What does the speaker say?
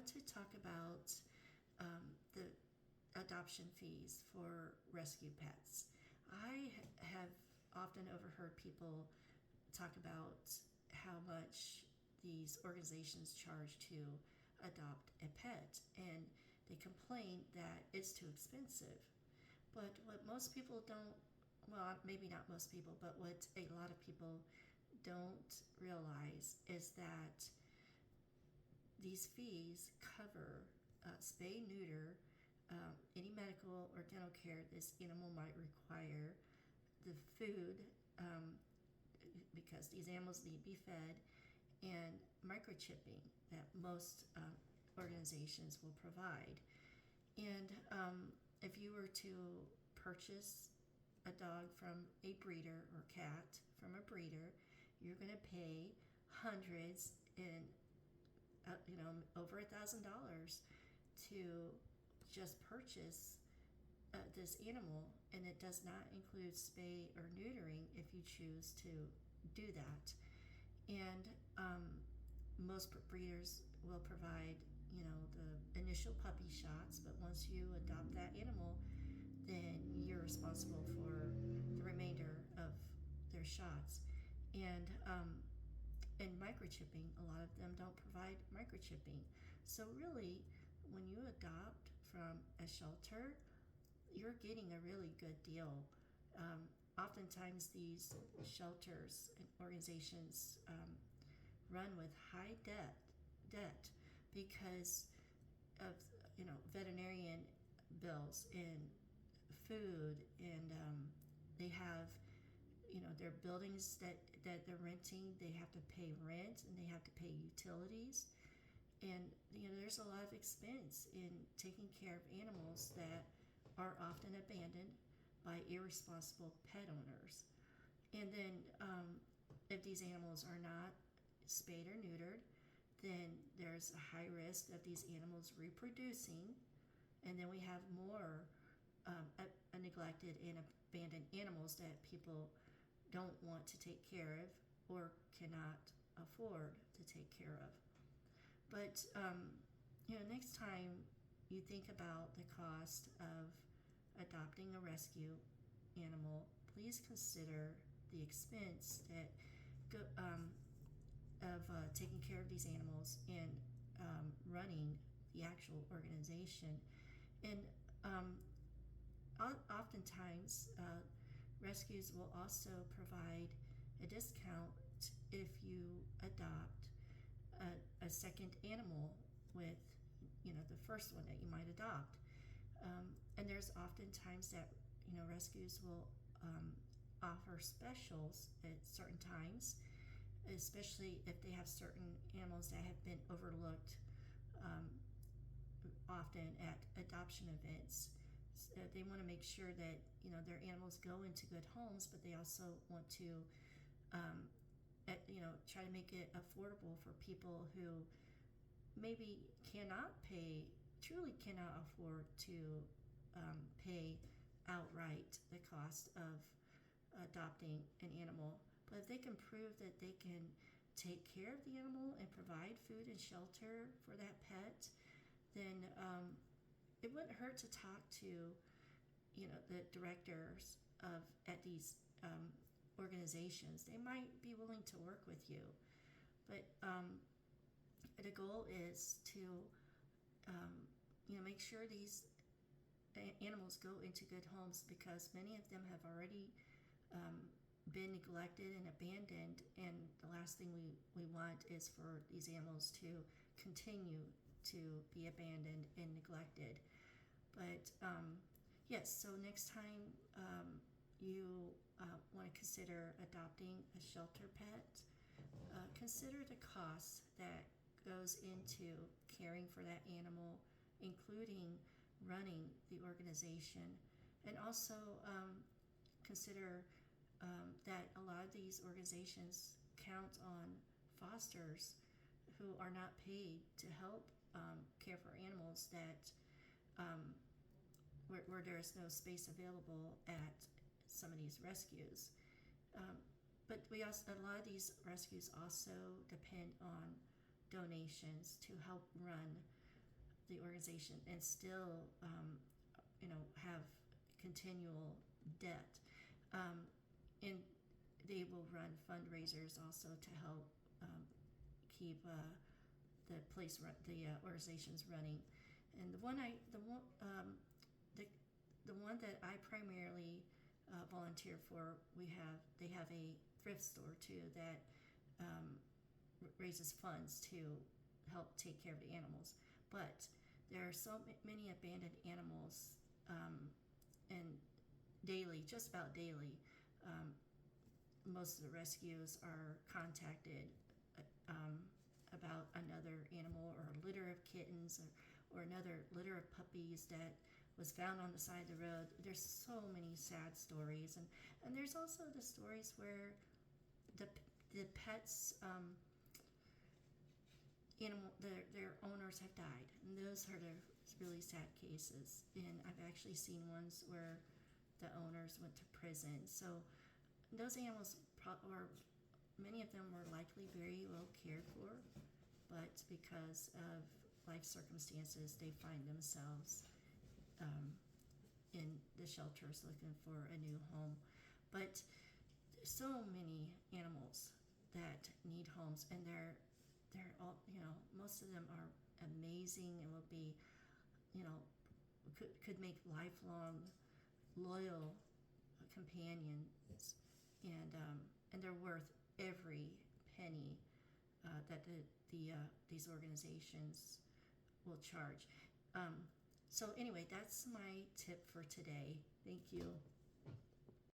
want to talk about the adoption fees for rescue pets. I have often overheard people talk about how much these organizations charge to adopt a pet, and they complain that it's too expensive. But what most people don't, well, maybe not most people, but what a lot of people don't realize is that these fees cover spay, neuter, any medical or dental care this animal might require, the food, because these animals need to be fed, and microchipping that most organizations will provide. And if you were to purchase a dog from a breeder or cat from a breeder, you're going to pay hundreds and over $1,000 to just purchase this animal, and it does not include spay or neutering if you choose to do that. And most breeders will provide, the initial puppy shots, but once you adopt that animal, then you're responsible for the remainder of their shots. And microchipping, a lot of them don't provide microchipping. So really, when you adopt from a shelter, you're getting a really good deal. Oftentimes, these shelters and organizations run with high debt because of veterinarian bills and food, and they have their buildings that they're renting. They have to pay rent and they have to pay utilities, and there's a lot of expense in taking care of animals that are often abandoned by irresponsible pet owners. And then if these animals are not spayed or neutered, then there's a high risk of these animals reproducing, and then we have more neglected and abandoned animals that people don't want to take care of or cannot afford to take care of. But next time you think about the cost of adopting a rescue animal, please consider the expense that of taking care of these animals and running the actual organization. And oftentimes, rescues will also provide a discount if you adopt a second animal with the first one that you might adopt. And there's oftentimes that rescues will offer specials at certain times, especially if they have certain animals that have been overlooked often at adoption events. So they want to make sure that their animals go into good homes, but they also want to try to make it affordable for people who maybe truly cannot afford to pay outright the cost of adopting an animal. But if they can prove that they can take care of the animal and provide food and shelter for that pet, then it wouldn't hurt to talk to the directors at these organizations. They might be willing to work with you, but the goal is to make sure these animals go into good homes, because many of them have already been neglected and abandoned, and the last thing we want is for these animals to continue to be abandoned and neglected. But yes, so next time you want to consider adopting a shelter pet, consider the cost that goes into caring for that animal, including running the organization, and also consider that a lot of these organizations count on fosters who are not paid to help care for animals that where there is no space available at some of these rescues. But a lot of these rescues also depend on donations to help run the organization and still have continual debt. Um, and they will run fundraisers also to help keep the organizations running. And the one that I primarily volunteer for, they have a thrift store too that um, raises funds to help take care of the animals. But there are so many abandoned animals, and just about daily, um, most of the rescues are contacted um, about another animal or a litter of kittens or another litter of puppies that was found on the side of the road. There's so many sad stories, and there's also the stories where the pets their owners have died, and those are the really sad cases. And I've actually seen ones where the owners went to prison. So those animals, or many of them, were likely very well cared for, but because of life circumstances, they find themselves in the shelters looking for a new home. But there's so many animals that need homes, and they're all, most of them are amazing and will be, could make lifelong loyal companions, and they're worth every penny that these organizations will charge. So anyway, that's my tip for today. Thank you.